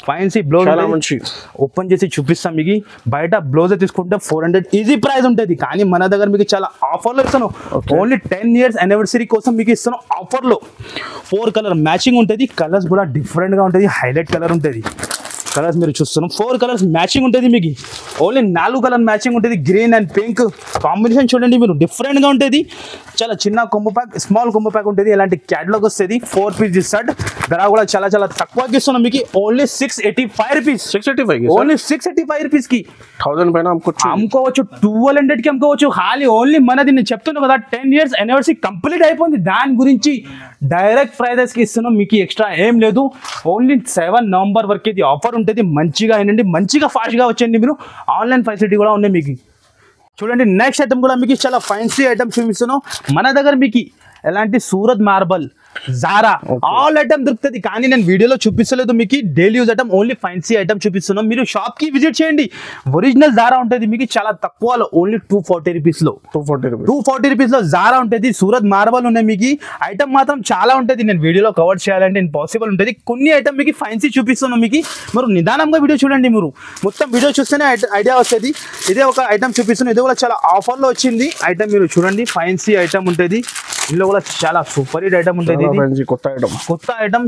ఫ్యాన్సీ బ్లౌజ్ ఓపెన్ చేసి చూపిస్తాం మీకు. బయట బ్లౌజ్ తీసుకుంటే 400 ఈజీ ప్రైస్ ఉంటుంది. కానీ మన దగ్గర మీకు చాలా ఆఫర్లో ఇస్తాను. ఓన్లీ 10 years anniversary కోసం మీకు ఇస్తాను ఆఫర్లో. 4 కలర్ మ్యాచింగ్ ఉంటుంది. కలర్స్ కూడా డిఫరెంట్ గా ఉంటుంది. హైలైట్ కలర్ ఉంటుంది. కలర్స్ మీరు చూస్తున్నాం. 4 కలర్స్ మ్యాచింగ్ ఉంటుంది మీకు. ఓన్లీ 4 కలర్ మ్యాచింగ్ ఉంటుంది. గ్రీన్ అండ్ పింక్ కాంబినేషన్ చూడండి మీరు. డిఫరెంట్ గా ఉంటుంది. చాలా చిన్న combo pack, small combo pack ఉంటుంది. ఇలాంటి క్యాటలాగ్ వస్తుంది. 4 పీస్ ఇస్తాడు. ధర కూడా చాలా తక్కువకి ఇస్తున్నాం మీకు. Only 685 rupees. ఓన్లీ 685 రూపీస్ కి 1000 పైన అమ్ముకోవచ్చు. 1200 కి అమ్ముకోవచ్చు. ఖాళీ ఓన్లీ మనది. నేను చెప్తున్నా కదా 10 years anniversary కంప్లీట్ అయిపోయింది. దాని గురించి డైరెక్ట్ ప్రైజెస్ కి ఇస్తున్నాం మీకు. ఎక్స్ట్రా ఏం లేదు. ఓన్లీ 7 నవంబర్ వరకు ఇది ఆఫర్ ఉంటుంది. మంచిగా అయినండి. మంచిగా ఫాస్ట్ గా వచ్చేయండి మీరు. ఆన్లైన్ ఫెసిలిటీ కూడా ఉంది మీకు. చూడండి నెక్స్ట్ ఐటమ్ కూడా మీకు చాలా ఫ్యాన్సీ ఐటమ్ చూపిస్తున్నాం. మన దగ్గర మీకు ఎలాంటి Surat marble, Zara all item దొరుకుతుంది. కానీ నేను వీడియోలో చూపిస్తలేదు మీకు. Daily use item, only fancy item చూపిస్తున్నాం. మీరు షాప్ కి విజిట్ చేయండి. ఒరిజినల్ జారా ఉంటుంది మీకు చాలా తక్కువలో. ఓన్లీ 240 రూపీస్ లో 240 రూపీస్ లో జారా ఉంటుంది. సూరత్ మార్బల్ ఉన్నాయి మీకు. ఐటమ్ మాత్రం చాలా ఉంటుంది. నేను వీడియోలో కవర్ చేయాలంటే పాసిబుల్ ఉంటుంది. కొన్ని ఐటమ్ మీకు ఫ్యాన్సీ చూపిస్తున్నాం మీకు. మీరు నిదానంగా వీడియో చూడండి. మీరు మొత్తం వీడియో చూస్తేనే ఐడియా వస్తుంది. ఇదే ఒక ఐటమ్ చూపిస్తున్నాం. ఇది కూడా చాలా ఆఫర్లో వచ్చింది ఐటమ్. మీరు చూడండి ఫ్యాన్సీ ఐటమ్ ఉంటుంది. ఇందులో కూడా చాలా సూపర్ హిట్ ఐటమ్ ఉంటుంది. కొత్త ఐటమ్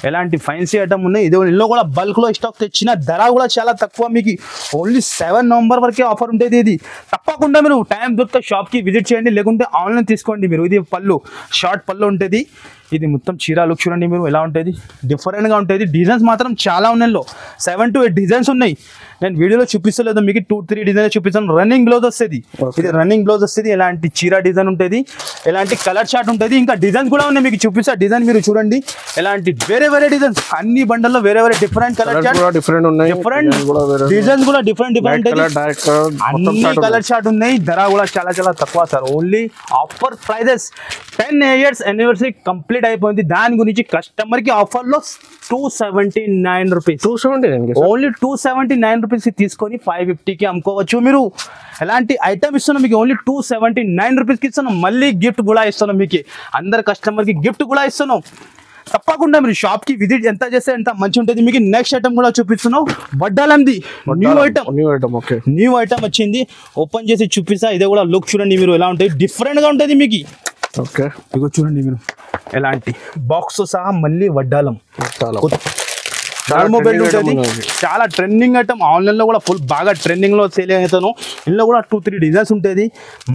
ఎలాంటి ఫ్యాన్సీ ఐటమ్ ఉన్నాయి. ఇది ఇందులో కూడా బల్క్ లో స్టాక్ తెచ్చిన. ధర కూడా చాలా తక్కువ మీకు. ఓన్లీ 7 నవంబర్ వరకే ఆఫర్ ఉంటుంది. ఇది తప్పకుండా మీరు టైం దొరికితే షాప్ కి విజిట్ చేయండి. లేకుంటే ఆన్లైన్ తీసుకోండి మీరు. ఇది పళ్ళు, షార్ట్ పళ్ళు ఉంటుంది. ఇది మొత్తం చీర లుక్ చూడండి మీరు ఎలా ఉంటుంది, డిఫరెంట్గా ఉంటుంది. డిజైన్స్ మాత్రం చాలా ఉన్నాయి, 7 to 8 డిజైన్స్ ఉన్నాయి. నేను వీడియోలో చూపిస్తలేదు మీకు, 2-3 డిజైన్స్ చూపిస్తాను. రన్నింగ్ బ్లౌజ్ వస్తుంది, ఇది రన్నింగ్ బ్లౌజ్ వస్తుంది. ఎలాంటి చీర డిజైన్ ఉంటుంది, ఎలాంటి కలర్ చార్ట్ ఉంటుంది, ఇంకా డిజైన్స్ కూడా ఉన్నాయి మీకు చూపిస్తా. డిజైన్ మీరు చూడండి, ఎలాంటి వేరే వేరే డిజైన్స్, అన్ని బండల్లో వేరే వేరే different colour chart, different designs కూడా డిఫరెంట్ అన్ని కలర్ చార్ట్ ఉన్నాయి. ధర కూడా చాలా చాలా తక్కువ sir, only offer prices. 10 years anniversary complete అయిపోయింది, దాని గురించి కస్టమర్ కి ఆఫర్ లో 279 రూపీస్, ఓన్లీ 279 రూపీస్ తీసుకొని 550కి అమ్ముకోవచ్చు మీరు. ఎలాంటి ఐటమ్ ఇస్తున్నాం మీకు, ఓన్లీ 279 రూపీస్కి ఇస్తున్నాం. మళ్ళీ గిఫ్ట్ కూడా ఇస్తున్నాం మీకు, అందరు కస్టమర్కి గిఫ్ట్ కూడా ఇస్తున్నాం. తప్పకుండా మీరు షాప్ కి విజిట్ ఎంత చేస్తే ఎంత మంచి ఉంటుంది మీకు. నెక్స్ట్ ఐటమ్ కూడా చూపిస్తున్నాం, వడ్డాలంది న్యూ ఐటమ్ వచ్చింది, ఓపెన్ చేసి చూపిస్తా. ఇదే కూడా లుక్ చూడండి మీరు ఎలా ఉంటుంది, డిఫరెంట్ గా ఉంటుంది మీకు. ఓకే ఇగో చూడండి మీరు, ఎలాంటి బాక్స్ సహా మళ్ళీ వడ్డాలం మొబైల్ ఉంటుంది. చాలా ట్రెండింగ్ ఐటమ్, ఆన్లైన్ లో కూడా ఫుల్ బాగా ట్రెండింగ్ లో సేల్ అవుతాను. ఇందులో కూడా 2-3 డిజైన్స్ ఉంటుంది,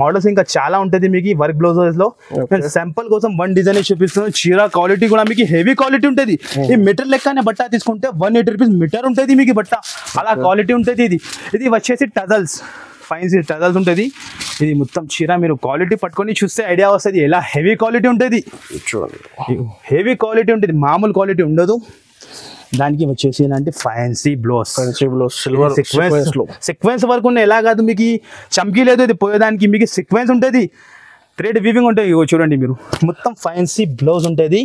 మోడల్స్ ఇంకా చాలా ఉంటుంది మీకు. వర్క్ బ్లౌజెస్ లో నేను శాంపుల్ కోసం 1 డిజైన్ చూపిస్తున్నాను. చీర క్వాలిటీ కూడా మీకు హెవీ క్వాలిటీ ఉంటుంది. ఈ మీటర్ లెక్కనే బట్ట తీసుకుంటే 180 రూపీస్ మీటర్ ఉంటుంది మీకు బట్ట, అలా క్వాలిటీ ఉంటుంది. ఇది వచ్చేసి టజల్స్, ఫైన్స్ టజల్స్ ఉంటుంది. ఇది మొత్తం చీర మీరు క్వాలిటీ పట్టుకొని చూస్తే ఐడియా వస్తుంది ఎలా హెవీ క్వాలిటీ ఉంటుంది. హెవీ క్వాలిటీ ఉంటుంది, మామూలు క్వాలిటీ ఉండదు. దానికి వచ్చేసి ఇలాంటి fancy blouse silver sequence work ఉన్నాయి. ఎలా కాదు మీకు చమ్కీ లేదు, ఇది పోయేదానికి మీకు సీక్వెన్స్ ఉంటుంది, థ్రెడ్ వీవింగ్ ఉంటుంది. చూడండి మీరు, మొత్తం ఫ్యాన్సీ బ్లౌజ్ ఉంటుంది.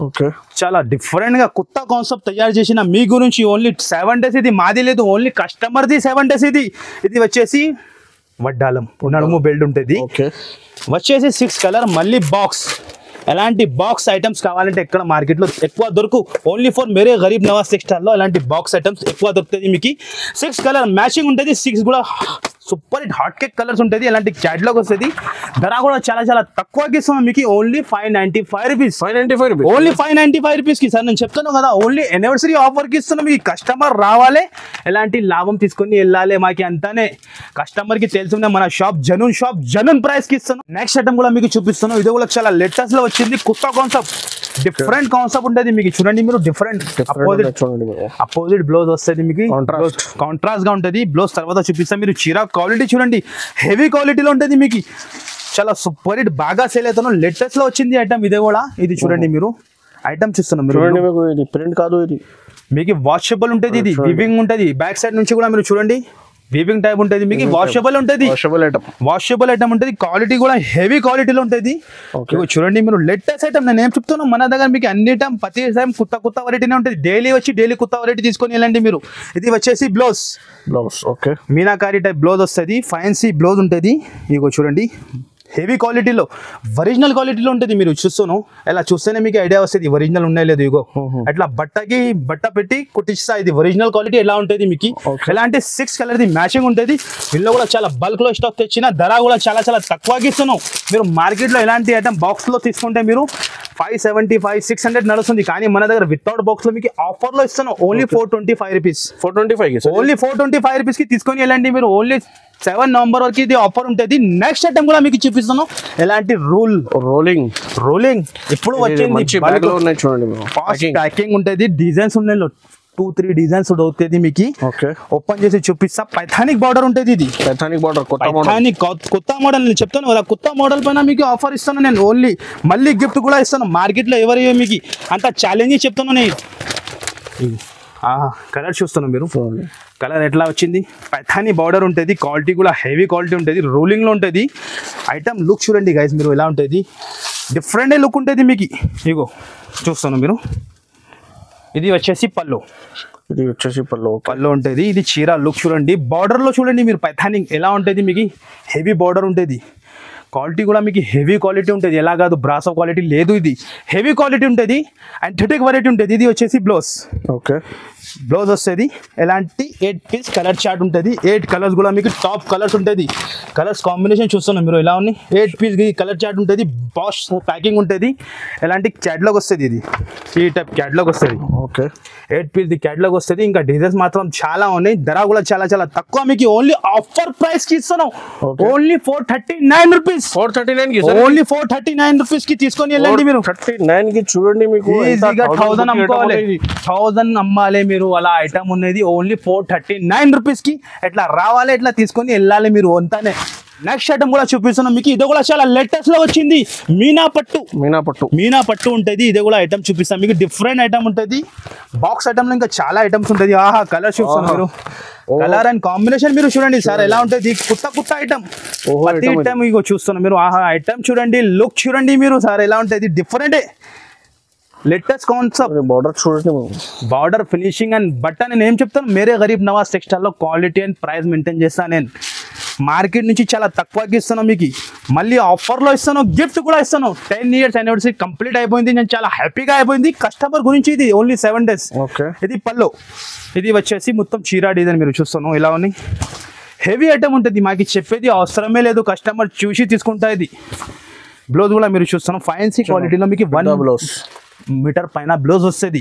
ఓకే, చాలా డిఫరెంట్ గా కొత్త కాన్సెప్ట్ తయారు చేసిన మీ గురించి. ఓన్లీ 7 days, ఇది మాది లేదు, ఓన్లీ కస్టమర్ది 7 days. ఇది వచ్చేసి వడ్డాలం, నడుము బెల్ట్ ఉంటుంది. వచ్చేసి 6 కలర్, మళ్ళీ బాక్స్. ఎలాంటి బాక్స్ ఐటమ్స్ కావాలంటే ఎక్కడ మార్కెట్లో ఎక్కువ దొరుకు, ఓన్లీ ఫర్ మేరే గరీబ్ నవాజ్ టెక్స్టైల్లో ఎలాంటి బాక్స్ ఐటమ్స్ ఎక్కువ దొరుకుతుంది మీకు. 6 కలర్ మ్యాచింగ్ ఉంటుంది, 6 కూడా super hit hot cake colours ఉంటుంది. ఎలాంటి క్యాటలాగ్ వస్తుంది. ధర కూడా చాలా చాలా తక్కువకి ఇస్తున్నాం మీకు, ఓన్లీ 595 రూపీస్. ఓన్లీ 595 రూపీస్కి సార్ నేను చెప్తాను కదా, ఓన్లీ యానివర్సరీ ఆఫర్కి ఇస్తున్నాం మీకు. కస్టమర్ రావాలి, ఎలాంటి లాభం తీసుకొని వెళ్ళాలి మాకు, అంతానే కస్టమర్కి తెలుసుకునే మన షాప్ జనూన్ ప్రైస్కి ఇస్తున్నాం. నెక్స్ట్ ఐటమ్ కూడా మీకు చూపిస్తున్నాం. ఇది కూడా చాలా లేటెస్ట్ లో వచ్చింది, కొత్త కాన్సెప్ట్, డిఫరెంట్ కాన్సెప్ట్ ఉంటుంది మీకు. చూడండి మీరు, డిఫరెంట్ అపోజిట్ బ్లౌజ్ వస్తుంది మీకు, కాంట్రాస్ట్ గా ఉంటుంది బ్లౌజ్. తర్వాత చూపిస్తాం మీరు. చీర క్వాలిటీ చూడండి, హెవీ క్వాలిటీలో ఉంటుంది మీకు. చాలా సూపర్ హిట్, బాగా సేల్ అవుతాను. లేటెస్ట్ లో వచ్చింది ఐటమ్ ఇదే కూడా. ఇది చూడండి మీరు, ఐటమ్ చూస్తున్నాం మీరు, ప్రింట్ కాదు ఇది మీకు, వాషబుల్ ఉంటుంది. ఇది వివింగ్ ఉంటుంది, బ్యాక్ సైడ్ నుంచి కూడా మీరు చూడండి వీవింగ్ టైప్ ఉంటుంది మీకు. వాషబుల్ ఉంటుంది, వాషబుల్ ఐటమ్ ఉంటుంది. క్వాలిటీ కూడా హెవీ క్వాలిటీలో ఉంటుంది. చూడండి మీరు, లేటెస్ట్ ఐటమ్. నేను ఏం చెప్తున్నాను, మన దగ్గర మీకు అన్ని టైం ప్రతి టైం కొత్త వెరైటీనే ఉంటుంది. డైలీ కొత్త వెరైటీ తీసుకొని వెళ్ళండి మీరు. ఇది వచ్చేసి blouse. Okay, meenakari type blouse వస్తుంది, ఫ్యాన్సీ బ్లౌజ్ ఉంటుంది. ఇగో చూడండి, హెవీ క్వాలిటీలో, ఒరిజినల్ క్వాలిటీలో ఉంటుంది. మీరు చూస్తాను, ఇలా చూస్తేనే మీకు ఐడియా వస్తుంది ఒరిజినల్ ఉన్నాయి లేదు. ఇగో అట్లా బట్ట పెట్టి కుట్టిస్తా. ఇది ఒరిజినల్ క్వాలిటీ ఎలా ఉంటుంది మీకు. ఎలాంటి 6 కలర్ది మ్యాచింగ్ ఉంటుంది. వీళ్ళు కూడా చాలా బల్క్ లో స్టాక్ తెచ్చిన, ధర కూడా చాలా చాలా తక్కువకి ఇస్తున్నాం. మీరు మార్కెట్ లో ఎలాంటి ఐటమ్ బాక్స్ లో తీసుకుంటే మీరు 575, 600 నడుస్తుంది. కానీ మన దగ్గర వితౌట్ బాక్స్ లో మీకు ఆఫర్ లో ఇస్తున్నాం, ఓన్లీ 425 రూపీస్. ఓన్లీ 425 రూపీస్ కి తీసుకొని వెళ్ళండి మీరు. ఓన్లీ 7 నవంబర్ వరకు ఇది ఆఫర్ ఉంటుంది. నెక్స్ట్ ఐటమ్ కూడా మీకు చూపిస్తున్నాం, ఎలాంటి రోలింగ్ ఇప్పుడు వచ్చింది. ప్యాకింగ్ ఉంటుంది, డిజైన్స్ ఉన్నాయి, 2-3 డిజైన్స్ అవుతుంది మీకు. ఓపెన్ చేసి చూపిస్తా. పైథానిక్ బార్డర్ ఉంటుంది. ఇది కొత్త మోడల్ నేను చెప్తాను కదా, కొత్త మోడల్ పైన మీకు ఆఫర్ ఇస్తాను నేను. ఓన్లీ మళ్ళీ గిఫ్ట్ కూడా ఇస్తాను. మార్కెట్ లో ఎవరు మీకు అంత ఛాలెంజ్ చెప్తాను నేను. కలర్ చూస్తున్నాం మీరు, కలర్ ఎట్లా వచ్చింది. పైథానీ బార్డర్ ఉంటుంది, క్వాలిటీ కూడా హెవీ క్వాలిటీ ఉంటుంది, రోలింగ్ లో ఉంటుంది. ఐటమ్ లుక్ చూడండి గైస్ మీరు ఎలా ఉంటుంది, డిఫరెంట్ లుక్ ఉంటుంది మీకు. ఇగో చూస్తున్నాం మీరు, ఇది వచ్చేసి పళ్ళు ఉంటుంది. ఇది చీర లుక్ చూడండి, బార్డర్ లో చూడండి మీరు, పైథానిక్ ఎలా ఉంటుంది మీకు, హెవీ బార్డర్ ఉంటుంది. క్వాలిటీ కూడా మీకు హెవీ క్వాలిటీ ఉంటుంది. ఎలా కాదు బ్రాసో క్వాలిటీ లేదు, ఇది హెవీ క్వాలిటీ ఉంటుంది. యాంథెటిక్ వెరైటీ ఉంటుంది. ఇది వచ్చేసి బ్లౌజ్. బ్లౌజ్ వస్తుంది. ఎలాంటి 8 పీస్ కలర్ చార్ట్ ఉంటుంది. 8 కలర్స్ కూడా మీకు టాప్ కలర్స్ ఉంటుంది. కలర్స్ కాంబినేషన్ చూస్తున్నాం మీరు ఎలా ఉన్నాయి. 8 పీస్ కలర్ చార్ట్ ఉంటుంది. బాష్ ప్యాకింగ్ ఉంటుంది. ఎలాంటి క్యాటలాగ్ వస్తుంది. ఇది ఈ టైప్ క్యాటలాగ్ వస్తుంది. ఓకే 8 పీస్ క్యాటలాగ్ వస్తుంది. ఇంకా డిజైన్స్ మాత్రం చాలా ఉన్నాయి. ధర కూడా చాలా చాలా తక్కువ. మీకు ఓన్లీ ఆఫర్ ప్రైస్ కి ఇస్తున్నాం. Only 439 rupees. 439 కి ఓన్లీ 439 రూపీస్ కి తీసుకొని వెళ్ళండి మీరు. 39 కి చూడండి మీకు ఈజీగా 1000 అమ్ముకోవాలి. 1000 అమ్మాలి మీరు. అలా ఐటమ్ ఉన్నది ఓన్లీ 439 రూపీస్ కి. ఎట్లా రావాలి, ఎట్లా తీసుకొని వెళ్ళాలి మీరు అంతానే. నెక్స్ట్ ఐటమ్ కూడా చూపిస్తున్నాం మీకు. ఇది కూడా చాలా లేటెస్ట్ లో వచ్చింది. మీనా పట్టు ఉంటుంది. ఇది కూడా ఐటమ్ చూపిస్తాం మీకు. డిఫరెంట్ ఐటమ్ ఉంటుంది. బాక్స్ ఐటమ్ లో ఇంకా చాలా ఐటమ్స్ ఉంటుంది. ఆహా కలర్ చూస్తాం మీరు. కలర్ అండ్ కాంబినేషన్ మీరు చూడండి సార్ ఎలా ఉంటుంది. కొత్త ఐటమ్ ప్రతి ఐటమ్ ఇగో చూస్తున్నాం మీరు. ఆహా ఐటమ్ చూడండి, లుక్ చూడండి మీరు సార్ ఎలా ఉంటుంది. డిఫరెంటే లేటెస్ట్ కాన్సెప్ట్. బార్డర్ చూడండి. బార్డర్ ఫినిషింగ్ అండ్ బట్టన్ నేను ఏం చెప్తాను, మేరే గరీబ్ నవాజ్ టెక్స్టైల్ లో క్వాలిటీ అండ్ ప్రైస్ మెయింటైన్ చేస్తాను. నేను మార్కెట్ నుంచి చాలా తక్కువకి ఇస్తాను మీకు. మళ్ళీ ఆఫర్లో ఇస్తాను, గిఫ్ట్ కూడా ఇస్తాను. 10 years యానివర్సరీ కంప్లీట్ అయిపోయింది. నేను చాలా హ్యాపీగా అయిపోయింది. కస్టమర్ గురించి ఇది ఓన్లీ 7 days. ఇది పల్లో. ఇది వచ్చేసి మొత్తం చీరా డిజైన్ మీరు చూస్తాను ఎలా ఉంది. హెవీ ఐటమ్ ఉంటుంది. మాకు చెప్పేది అవసరమే లేదు. కస్టమర్ చూసి తీసుకుంటా. ఇది బ్లౌజ్ కూడా మీరు చూస్తాను. ఫ్యాన్సీ క్వాలిటీలో మీకు 1 బ్లౌజ్ మీటర్ పైన బ్లౌజ్ వస్తుంది.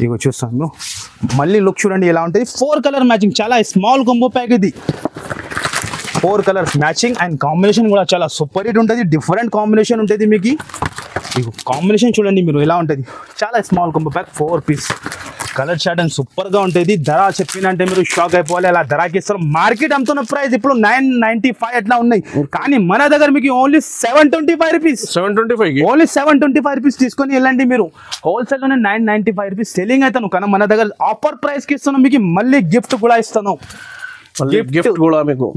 ఇగో చూస్తాను. మళ్ళీ లుక్ చూడండి ఎలా ఉంటుంది. 4 కలర్ మ్యాచింగ్. చాలా స్మాల్ కాంబో ప్యాక్ ఇది. 4 కలర్స్ మ్యాచింగ్ అండ్ కాంబినేషన్ కూడా చాలా సూపర్ హిట్ ఉంటుంది. డిఫరెంట్ కాంబినేషన్ ఉంటుంది మీకు. కాంబినేషన్ చూడండి మీరు ఎలా ఉంటుంది. చాలా small combo pack 4 piece colour chart and super గా ఉంటుంది. ధర చెప్పినంటే మీరు షాక్ అయిపోవాలి. అలా ధరకి ఇస్తారు. మార్కెట్ అమ్ముతున్న ప్రైస్ ఇప్పుడు 995 అట్లా ఉన్నాయి. కానీ మన దగ్గర మీకు ఓన్లీ 725 రూపీస్. 725 ఓన్లీ 725 రూపీస్ తీసుకొని వెళ్ళండి మీరు. హోల్సేల్ లోనే 995 రూపీస్ సెల్లింగ్ అవుతాను. కానీ మన దగ్గర ఆఫర్ ప్రైస్ కి ఇస్తున్నాం మీకు. మళ్ళీ గిఫ్ట్ కూడా ఇస్తాను.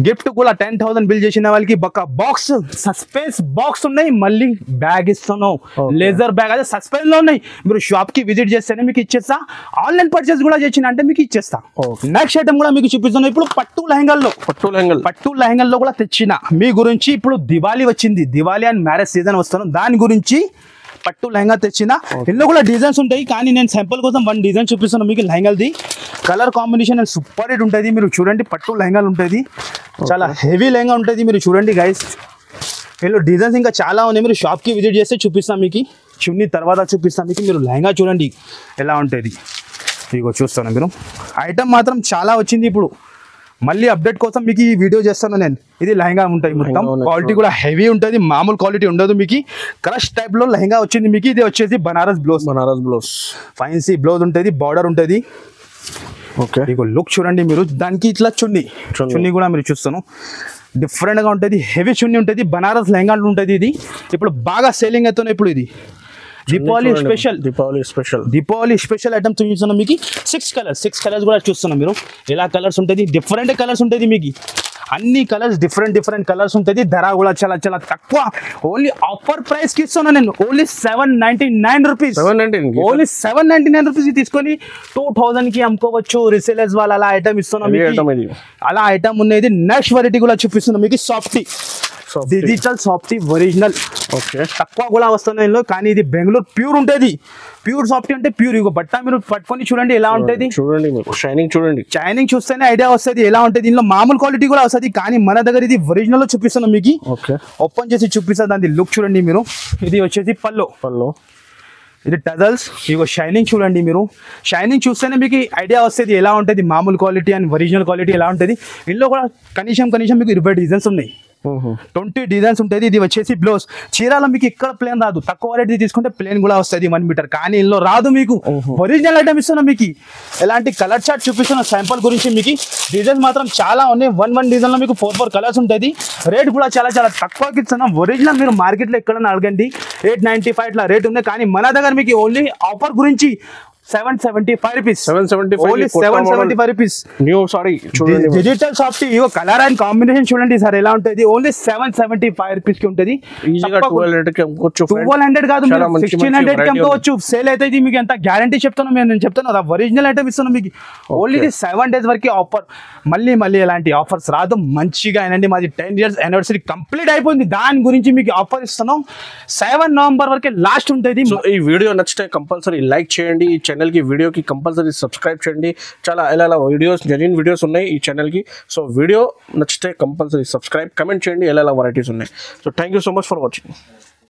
గిఫ్ట్ కూడా 10,000 బిల్ చేసిన వాళ్ళకి ఒక బాక్స్ సస్పెన్స్ బాక్స్ ఉన్నాయి. మళ్ళీ బ్యాగ్ ఇస్తాను. లేజర్ బ్యాగ్ అదే సస్పెన్స్ లో ఉన్నాయి. మీరు షాప్ కి విజిట్ చేస్తేనే మీకు ఇచ్చేస్తా. ఆన్లైన్ పర్చేస్ కూడా చేసిన అంటే మీకు ఇచ్చేస్తా. నెక్స్ట్ ఐటమ్ కూడా మీకు చూపిస్తాను. ఇప్పుడు పట్టు లెహంగాల్లో కూడా తెచ్చిన మీ గురించి. ఇప్పుడు దివాళీ వచ్చింది. దివాళీ అండ్ మ్యారేజ్ సీజన్ వస్తాను. దాని గురించి పట్టు లెహంగా తెచ్చిన. ఇందులో కూడా డిజైన్స్ ఉంటాయి. కానీ నేను సింపుల్ కోసం 1 డిజైన్ చూపిస్తాను మీకు. లెహంగాది colour combination and super hit ఉంటుంది. మీరు చూడండి పట్టు లెహంగాలు ఉంటుంది. చాలా హెవీ లెహంగా ఉంటుంది. మీరు చూడండి గైస్. ఇందులో డిజైన్స్ ఇంకా చాలా ఉన్నాయి. మీరు షాప్కి విజిట్ చేస్తే చూపిస్తాం మీకు. చున్నీ తర్వాత చూపిస్తాం మీకు. మీరు లెహంగా చూడండి ఎలా ఉంటుంది. ఇదిగో చూస్తాను మీరు. ఐటమ్ మాత్రం చాలా వచ్చింది. ఇప్పుడు మళ్ళీ అప్డేట్ కోసం మీకు ఈ వీడియో చేస్తాను నేను. ఇది లెహంగా ఉంటుంది. మొత్తం క్వాలిటీ కూడా హెవీ ఉంటుంది. మామూలు క్వాలిటీ ఉండదు మీకు. క్రష్ టైప్ లో లెహంగా వచ్చింది మీకు. ఇది వచ్చేసి బనారస్ బ్లౌజ్ ఫ్యాన్సీ బ్లౌజ్ ఉంటుంది. బార్డర్ ఉంటుంది. ఓకే లుక్ చూడండి మీరు. దానికి ఇట్లా చున్నీ కూడా మీరు చూస్తాను. డిఫరెంట్ గా ఉంటుంది. హెవీ చున్నీ ఉంటుంది. బనారస్ లెహంగా ఉంటుంది. ఇది ఇప్పుడు బాగా సేలింగ్ అవుతున్నాయి. ఇప్పుడు ఇది దీపావళి స్పెషల్ ఐటమ్ చూపిస్తున్నాం మీకు. 6 కలర్స్ కూడా చూస్తున్నాం మీరు. ఎలా కలర్స్ ఉంటుంది. డిఫరెంట్ కలర్స్ ఉంటుంది మీకు. అన్ని కలర్స్ డిఫరెంట్ కలర్స్ ఉంటుంది. ధర కూడా చాలా చాలా తక్కువ. ఓన్లీ ఆఫర్ ప్రైస్ కి ఇస్తున్నాను నేను. Only 799 rupees. ఓన్లీ 799 రూపీస్ తీసుకొని 2000 కి అమ్ముకోవచ్చు. రిసేలర్స్ వాళ్ళు అలా ఐటమ్ ఇస్తున్నాం. అలా ఐటమ్ ఉన్నది. నెక్స్ట్ వెరైటీ కూడా చూపిస్తున్నాం మీకు. Softy digital softy original. Okay తక్కువ కూడా వస్తున్నాయి ఇందులో. కానీ ఇది బెంగళూరు ప్యూర్ ఉంటుంది. ప్యూర్ సాఫ్టీ అంటే ప్యూర్. ఇగో బట్ట మీరు పట్టుకొని చూడండి ఎలా ఉంటుంది. షైనింగ్ చూస్తేనే ఐడియా వస్తుంది ఎలా ఉంటుంది. ఇందులో మామూలు క్వాలిటీ కూడా వస్తుంది. కానీ మన దగ్గర ఇది ఒరిజినల్ లో చూపిస్తున్నాం మీకు. ఓపెన్ చేసి చూపిస్తా. దాని లుక్ చూడండి మీరు. ఇది వచ్చేసి పల్లో. ఇది టజల్స్. ఇగో షైనింగ్ చూడండి మీరు. షైనింగ్ చూస్తేనే మీకు ఐడియా వస్తుంది ఎలా ఉంటుంది. మామూలు క్వాలిటీ అండ్ ఒరిజినల్ క్వాలిటీ ఎలా ఉంటుంది. ఇందులో కూడా కనీసం మీకు 20 డిజైన్స్ ఉన్నాయి. 20 డిజైన్స్ ఉంటుంది. ఇది వచ్చేసి బ్లౌజ్. చీరాలో మీకు ఇక్కడ ప్లేన్ రాదు. తక్కువ రేట్ తీసుకుంటే ప్లేన్ కూడా వస్తుంది 1 మీటర్. కానీ ఇందులో రాదు మీకు. ఒరిజినల్ ఐటమ్ ఇస్తున్నా మీకు. ఎలాంటి కలర్ చార్ట్ చూపిస్తున్న శాంపుల్ గురించి మీకు. డిజైన్స్ మాత్రం చాలా ఉన్నాయి. 1 డిజైన్ లో మీకు 4 కలర్స్ ఉంటుంది. రేట్ కూడా చాలా చాలా తక్కువకి ఇస్తున్నాం. ఒరిజినల్ మీరు మార్కెట్ లో ఎక్కడైనా అడగండి. 895 ఇట్లా రేట్ ఉంది. కానీ మన దగ్గర మీకు ఓన్లీ ఆఫర్ గురించి 775 rupees. 775 rupees. Digital softy. Ego colour and combination చూడండి సార్ ఎలా ఉంటుంది. ఓన్లీ 775 రూపీస్ కి ఉంటుంది. 1200 కాదు 1600 కి అమ్ముకోవచ్చు. సేల్ అయితే ఇది మీకు ఎంత గ్యారంటీ చెప్తాను నేను చెప్తాను. ఒరిజినల్ ఐటమ్ ఇస్తాను మీకు. ఓన్లీ 7 days వరకు ఆఫర్. మళ్ళీ ఎలాంటి ఆఫర్స్ రాదు. మంచిగా అయినండి. మాది 10 years యానివర్సరీ కంప్లీట్ అయిపోయింది. దాని గురించి మీకు ఆఫర్ ఇస్తున్నాం. 7 నవంబర్ వరకు లాస్ట్ ఉంటుంది. ఈ వీడియో నచ్చితే కంపల్సరీ లైక్ చేయండి. ఛానల్కి వీడియోకి కంపల్సరీ సబ్స్క్రైబ్ చేయండి. చాలా ఎలా వీడియోస్ జెన్యూన్ వీడియోస్ ఉన్నాయి ఈ ఛానల్కి. సో వీడియో నచ్చితే కంపల్సరీ సబ్స్క్రైబ్, కమెంట్ చేయండి ఎలా వెరైటీస్ ఉన్నాయి. So thank you so much for watching.